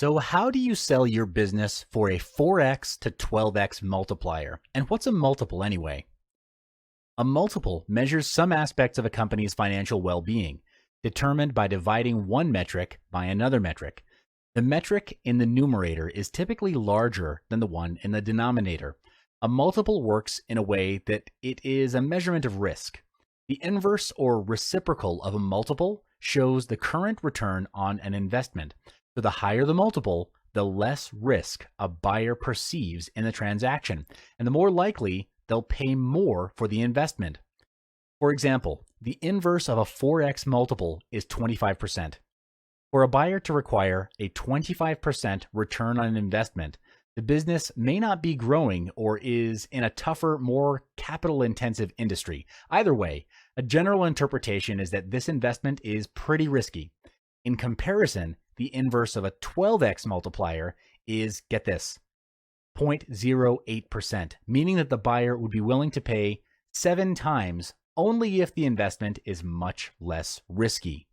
So how do you sell your business for a 4x to 12x multiplier? And what's a multiple anyway? A multiple measures some aspects of a company's financial well-being, determined by dividing one metric by another metric. The metric in the numerator is typically larger than the one in the denominator. A multiple works in a way that it is a measurement of risk. The inverse or reciprocal of a multiple shows the current return on an investment. So the higher the multiple, the less risk a buyer perceives in the transaction, and the more likely they'll pay more for the investment. For example, the inverse of a 4x multiple is 25%. For a buyer to require a 25% return on an investment, the business may not be growing or is in a tougher, more capital-intensive industry. Either way, a general interpretation is that this investment is pretty risky. In comparison, the inverse of a 12x multiplier is, get this, 0.08%, meaning that the buyer would be willing to pay 7 times only if the investment is much less risky.